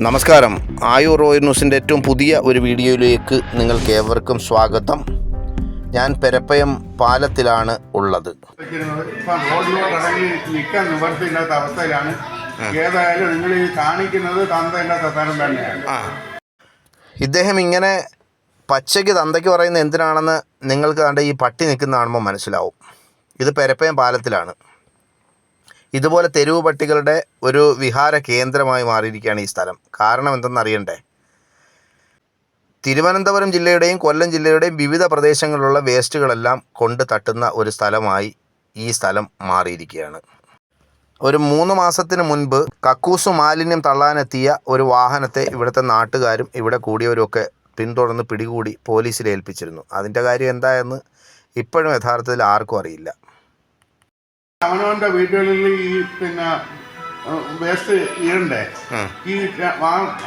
നമസ്കാരം. ആയുർ റോയൽ ന്യൂസിൻ്റെ ഏറ്റവും പുതിയ ഒരു വീഡിയോയിലേക്ക് നിങ്ങൾക്ക് ഏവർക്കും സ്വാഗതം. ഞാൻ പെരപ്പയം പാലത്തിലാണ് ഉള്ളത്. റോഡിലോട്ട് ഇറങ്ങി നിൽക്കാൻ നിവർത്തിയില്ലാത്ത അവസ്ഥയിലാണ്. ഏതായാലും നിങ്ങൾ ഈ കാണിക്കുന്നത് തന്തയില്ലാത്ത തരം തന്നെയാണ്. ഇദ്ദേഹം ഇങ്ങനെ പച്ചയ്ക്ക് തന്തയ്ക്ക് പറയുന്നത് എന്തിനാണെന്ന് നിങ്ങൾക്ക് കണ്ട ഈ പട്ടി നിൽക്കുന്ന കാണുമ്പോൾ മനസ്സിലാവും. ഇത് പെരപ്പയം പാലത്തിലാണ്. ഇതുപോലെ തെരുവ് പട്ടികളുടെ ഒരു വിഹാര കേന്ദ്രമായി മാറിയിരിക്കുകയാണ് ഈ സ്ഥലം. കാരണം എന്തെന്നറിയണ്ടേ? തിരുവനന്തപുരം ജില്ലയുടെയും കൊല്ലം ജില്ലയുടെയും വിവിധ പ്രദേശങ്ങളിലുള്ള വേസ്റ്റുകളെല്ലാം കൊണ്ട് തട്ടുന്ന ഒരു സ്ഥലമായി ഈ സ്ഥലം മാറിയിരിക്കുകയാണ്. ഒരു 3 മാസത്തിന് മുൻപ് കക്കൂസ് മാലിന്യം തള്ളാനെത്തിയ ഒരു വാഹനത്തെ ഇവിടുത്തെ നാട്ടുകാരും ഇവിടെ കൂടിയവരുമൊക്കെ പിന്തുടർന്ന് പിടികൂടി പോലീസിൽ ഏൽപ്പിച്ചിരുന്നു. അതിൻ്റെ കാര്യം എന്തായെന്ന് ഇപ്പോഴും യഥാർത്ഥത്തിൽ ആർക്കും അറിയില്ല. അവനവൻ്റെ വീടുകളിൽ ഈ വേസ്റ്റ് ഇടണ്ടേ? ഈ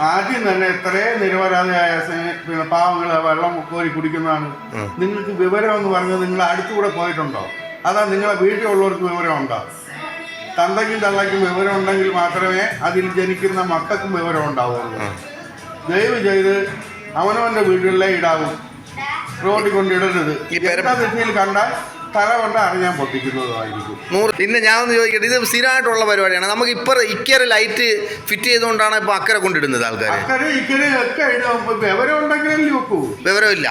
ആദ്യം തന്നെ എത്രയും നിരപരാധിയായ പാവങ്ങൾ വെള്ളം കോരി കുടിക്കുന്നതാണ്. നിങ്ങൾക്ക് വിവരം എന്ന് പറഞ്ഞത് നിങ്ങൾ അടുത്തുകൂടെ പോയിട്ടുണ്ടോ? അതാ നിങ്ങളെ വീട്ടിലുള്ളവർക്ക് വിവരമുണ്ടോ? തന്തയ്ക്കും തള്ളയ്ക്കും വിവരം ഉണ്ടെങ്കിൽ മാത്രമേ അതിൽ ജനിക്കുന്ന മക്കൾക്കും വിവരം ഉണ്ടാവുള്ളൂ. ദയവ് ചെയ്ത് അവനവൻ്റെ വീടുകളിലേ ഇടാവൂ. റോഡിൽ കൊണ്ടിടരുത്. എല്ലാ ദിശയിൽ കണ്ടാൽ തല കൊണ്ട് അറിയാൻ പൊട്ടിക്കുന്നതായിരിക്കും. പിന്നെ ഞാൻ ഒന്ന് ചോദിക്കട്ടെ, ഇത് സ്ഥിരമായിട്ടുള്ള പരിപാടിയാണ്. നമുക്ക് ഇക്കരെ ലൈറ്റ് ഫിറ്റ് ചെയ്തുകൊണ്ടാണ് ഇപ്പൊ അക്കരെ കൊണ്ടിടുന്നത് ആൾക്കാർ. അക്കരെ ഇക്കരെ ഒക്കെ ഇടും. വിവരം ഉണ്ടെങ്കിലല്ലേ വെക്കൂ. വിവരമില്ല.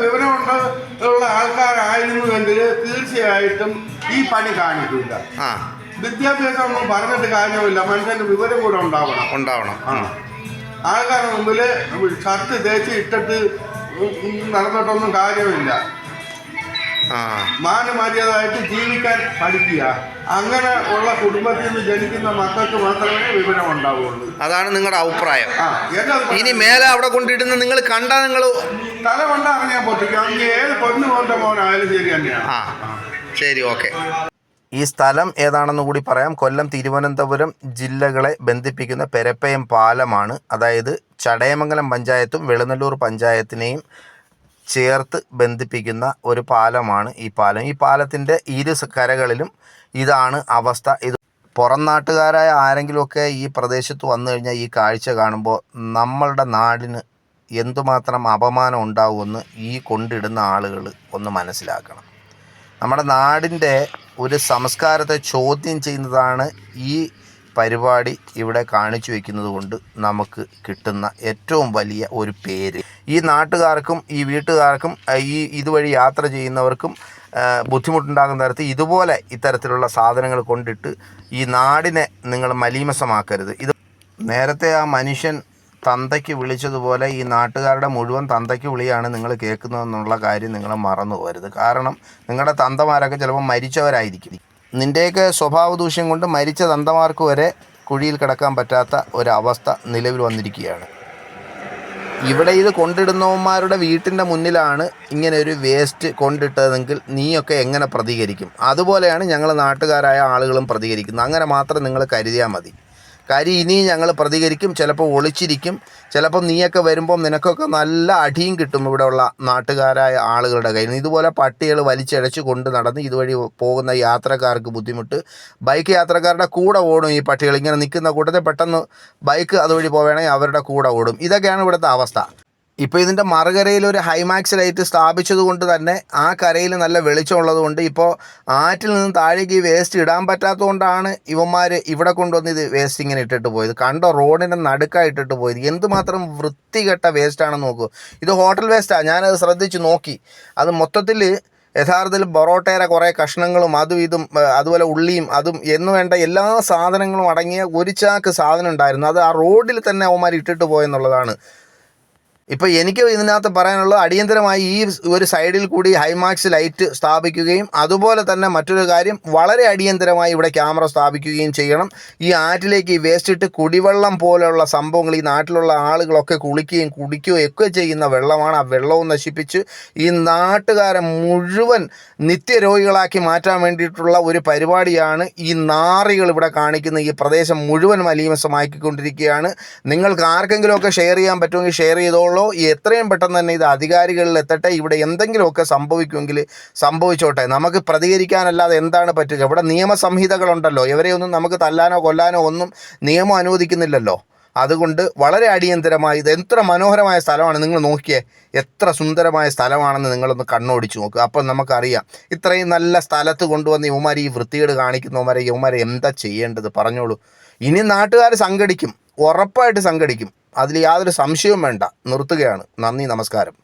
വിവരമുള്ള ആൾക്കാരായിരുന്നുവെങ്കിൽ തീർച്ചയായിട്ടും ഈ പണി കാണിക്കില്ല. വിദ്യാഭ്യാസം ഒന്നും പറഞ്ഞിട്ട് കാര്യമില്ല. മനുഷ്യന്റെ വിവരം കൂടെ ഉണ്ടാവണം. ആൾക്കാരുടെ മുമ്പില് ഷർട്ട് തേച്ച് ഇട്ടിട്ട് നടന്നിട്ടൊന്നും കാര്യമില്ല. മാന്യമര്യാദയായിട്ട് ജീവിക്കാൻ പഠിക്കുക. അങ്ങനെ ഉള്ള കുടുംബത്തിൽ നിന്ന് ജനിക്കുന്ന മക്കൾക്ക് മാത്രമേ വിവരം ഉണ്ടാവുള്ളൂ. അതാണ് നിങ്ങളുടെ അഭിപ്രായം. ഇനി മേലെ അവിടെ കൊണ്ടിടുന്ന നിങ്ങൾ കണ്ടാൽ നിങ്ങൾ തല കൊണ്ട് അറിയാൻ പൊട്ടിക്കാം. ഏത് പൊന്നു കൊണ്ട മോനായാലും ശരി തന്നെയാണ്. ശരി, ഓക്കെ. ഈ സ്ഥലം ഏതാണെന്ന് കൂടി പറയാം. കൊല്ലം തിരുവനന്തപുരം ജില്ലകളെ ബന്ധിപ്പിക്കുന്ന പെരപ്പയം പാലമാണ്. അതായത് ചടയമംഗലം പഞ്ചായത്തും വെളുന്നല്ലൂർ പഞ്ചായത്തിനെയും ചേർത്ത് ബന്ധിപ്പിക്കുന്ന ഒരു പാലമാണ് ഈ പാലം. ഈ പാലത്തിൻ്റെ ഇരു കരകളിലും ഇതാണ് അവസ്ഥ. ഇത് പുറം നാട്ടുകാരായ ആരെങ്കിലുമൊക്കെ ഈ പ്രദേശത്ത് വന്നു കഴിഞ്ഞാൽ ഈ കാഴ്ച കാണുമ്പോൾ നമ്മളുടെ നാടിന് എന്തുമാത്രം അപമാനം ഉണ്ടാവുമെന്ന് ഈ കൊണ്ടിടുന്ന ആളുകൾ ഒന്ന് മനസ്സിലാക്കണം. നമ്മുടെ നാടിൻ്റെ ഒരു സംസ്കാരത്തെ ചോദ്യം ചെയ്യുന്നതാണ് ഈ പരിപാടി ഇവിടെ കാണിച്ചു വയ്ക്കുന്നത് കൊണ്ട് നമുക്ക് കിട്ടുന്ന ഏറ്റവും വലിയ ഒരു പേര്. ഈ നാട്ടുകാർക്കും ഈ വീട്ടുകാർക്കും ഇതുവഴി യാത്ര ചെയ്യുന്നവർക്കും ബുദ്ധിമുട്ടുണ്ടാകുന്ന തരത്തിൽ ഇതുപോലെ ഇത്തരത്തിലുള്ള സാധനങ്ങൾ കൊണ്ടിട്ട് ഈ നാടിനെ നിങ്ങൾ മലീമസമാക്കരുത്. ഇത് നേരത്തെ ആ മനുഷ്യൻ തന്തയ്ക്ക് വിളിച്ചതുപോലെ ഈ നാട്ടുകാരുടെ മുഴുവൻ തന്തയ്ക്ക് വിളിയാണ് നിങ്ങൾ കേൾക്കുന്നതെന്നുള്ള കാര്യം നിങ്ങൾ മറന്നു പോകരുത്. കാരണം നിങ്ങളുടെ തന്തമാരൊക്കെ ചിലപ്പോൾ മരിച്ചവരായിരിക്കും. നിൻ്റെയൊക്കെ സ്വഭാവ ദൂഷ്യം കൊണ്ട് മരിച്ച തന്തമാർക്ക് വരെ കുഴിയിൽ കിടക്കാൻ പറ്റാത്ത ഒരവസ്ഥ നിലവിൽ വന്നിരിക്കുകയാണ്. ഇവിടെ ഇത് കൊണ്ടിടുന്നവന്മാരുടെ വീട്ടിൻ്റെ മുന്നിലാണ് ഇങ്ങനെ ഒരു വേസ്റ്റ് കൊണ്ടിട്ടതെങ്കിൽ നീയൊക്കെ എങ്ങനെ പ്രതികരിക്കും? അതുപോലെയാണ് ഞങ്ങൾ നാട്ടുകാരായ ആളുകളും പ്രതികരിക്കുന്നത്. അങ്ങനെ മാത്രം നിങ്ങൾ കരുതിയാൽ മതി. കാര്യം ഇനിയും ഞങ്ങൾ പ്രതികരിക്കും. ചിലപ്പോൾ ഒളിച്ചിരിക്കും. ചിലപ്പോൾ നീയൊക്കെ വരുമ്പം നിനക്കൊക്കെ നല്ല അടിയും കിട്ടും ഇവിടെയുള്ള നാട്ടുകാരായ ആളുകളുടെ കയ്യിൽ നിന്ന്. ഇതുപോലെ പട്ടികൾ വലിച്ചഴച്ച് കൊണ്ട് നടന്ന് ഇതുവഴി പോകുന്ന യാത്രക്കാർക്ക് ബുദ്ധിമുട്ട്. ബൈക്ക് യാത്രക്കാരുടെ കൂടെ ഓടും ഈ പട്ടികൾ. ഇങ്ങനെ നിൽക്കുന്ന കൂട്ടത്തിൽ പെട്ടെന്ന് ബൈക്ക് അതുവഴി പോവുകയാണെങ്കിൽ അവരുടെ കൂടെ ഓടും. ഇതൊക്കെയാണ് ഇവിടുത്തെ അവസ്ഥ. ഇപ്പോൾ ഇതിൻ്റെ മറുകരയിൽ ഒരു ഹൈമാക്സ് ലൈറ്റ് സ്ഥാപിച്ചത് കൊണ്ട് തന്നെ ആ കരയിൽ നല്ല വെളിച്ചമുള്ളത് കൊണ്ട് ഇപ്പോൾ ആറ്റിൽ നിന്ന് താഴേക്ക് ഈ വേസ്റ്റ് ഇടാൻ പറ്റാത്തതുകൊണ്ടാണ് ഇവന്മാർ ഇവിടെ കൊണ്ടുവന്ന് ഇത് വേസ്റ്റ് ഇങ്ങനെ ഇട്ടിട്ട് പോയത്. കണ്ടോ, റോഡിൻ്റെ നടുക്കായി ഇട്ടിട്ട് പോയത്. എന്തുമാത്രം വൃത്തികെട്ട വേസ്റ്റാണെന്ന് നോക്കൂ. ഇത് ഹോട്ടൽ വേസ്റ്റാണ്. ഞാനത് ശ്രദ്ധിച്ച് നോക്കി. അത് മൊത്തത്തിൽ യഥാർത്ഥത്തിൽ പൊറോട്ടയുടെ കുറേ കഷ്ണങ്ങളും അതും ഇതും അതുപോലെ ഉള്ളിയും അതും എന്ന് വേണ്ട എല്ലാ സാധനങ്ങളും അടങ്ങിയ ഒരു ചാക്ക് സാധനം ഉണ്ടായിരുന്നു. അത് ആ റോഡിൽ തന്നെ അവന്മാർ ഇട്ടിട്ട് പോയെന്നുള്ളതാണ്. ഇപ്പോൾ എനിക്ക് ഇതിനകത്ത് പറയാനുള്ളത്, അടിയന്തരമായി ഈ ഒരു സൈഡിൽ കൂടി ഹൈമാക്സ് ലൈറ്റ് സ്ഥാപിക്കുകയും അതുപോലെ തന്നെ മറ്റൊരു കാര്യം വളരെ അടിയന്തരമായി ഇവിടെ ക്യാമറ സ്ഥാപിക്കുകയും ചെയ്യണം. ഈ ആറ്റിലേക്ക് ഈ വേസ്റ്റ് ഇട്ട് കുടിവെള്ളം പോലെയുള്ള സംഭവങ്ങൾ ഈ നാട്ടിലുള്ള ആളുകളൊക്കെ കുളിക്കുകയും കുടിക്കുകയും ഒക്കെ ചെയ്യുന്ന വെള്ളമാണ്. ആ വെള്ളവും നശിപ്പിച്ച് ഈ നാട്ടുകാരെ മുഴുവൻ നിത്യരോഗികളാക്കി മാറ്റാൻ വേണ്ടിയിട്ടുള്ള ഒരു പരിപാടിയാണ് ഈ നാറികൾ ഇവിടെ കാണിക്കുന്ന. ഈ പ്രദേശം മുഴുവൻ മലീമസമാക്കിക്കൊണ്ടിരിക്കുകയാണ്. നിങ്ങൾക്ക് ആർക്കെങ്കിലുമൊക്കെ ഷെയർ ചെയ്യാൻ പറ്റുമെങ്കിൽ ഷെയർ ചെയ്തോളൂ. എത്രയും പെട്ടെന്ന് തന്നെ ഇത് അധികാരികളിൽ എത്തട്ടെ. ഇവിടെ എന്തെങ്കിലുമൊക്കെ സംഭവിക്കുമെങ്കിൽ സംഭവിച്ചോട്ടെ. നമുക്ക് പ്രതികരിക്കാനല്ലാതെ എന്താണ് പറ്റുക? ഇവിടെ നിയമസംഹിതകളുണ്ടല്ലോ. ഇവരെയൊന്നും നമുക്ക് തല്ലാനോ കൊല്ലാനോ ഒന്നും നിയമം അനുവദിക്കുന്നില്ലല്ലോ. അതുകൊണ്ട് വളരെ അടിയന്തരമായി ഇത് എത്ര മനോഹരമായ സ്ഥലമാണ് നിങ്ങൾ നോക്കിയേ, എത്ര സുന്ദരമായ സ്ഥലമാണെന്ന് നിങ്ങളൊന്ന് കണ്ണോടിച്ച് നോക്കുക. അപ്പം നമുക്കറിയാം ഇത്രയും നല്ല സ്ഥലത്ത് കൊണ്ടുവന്ന് ഇവന്മാർ ഈ വൃത്തികേട് ഇവന്മാരെ എന്താ ചെയ്യേണ്ടത് പറഞ്ഞോളൂ. ഇനി നാട്ടുകാർ സംഘടിക്കും, ഉറപ്പായിട്ട് സംഘടിക്കും, അതിൽ യാതൊരു സംശയവും വേണ്ട. നിർത്തുകയാണ്. നന്ദി, നമസ്കാരം.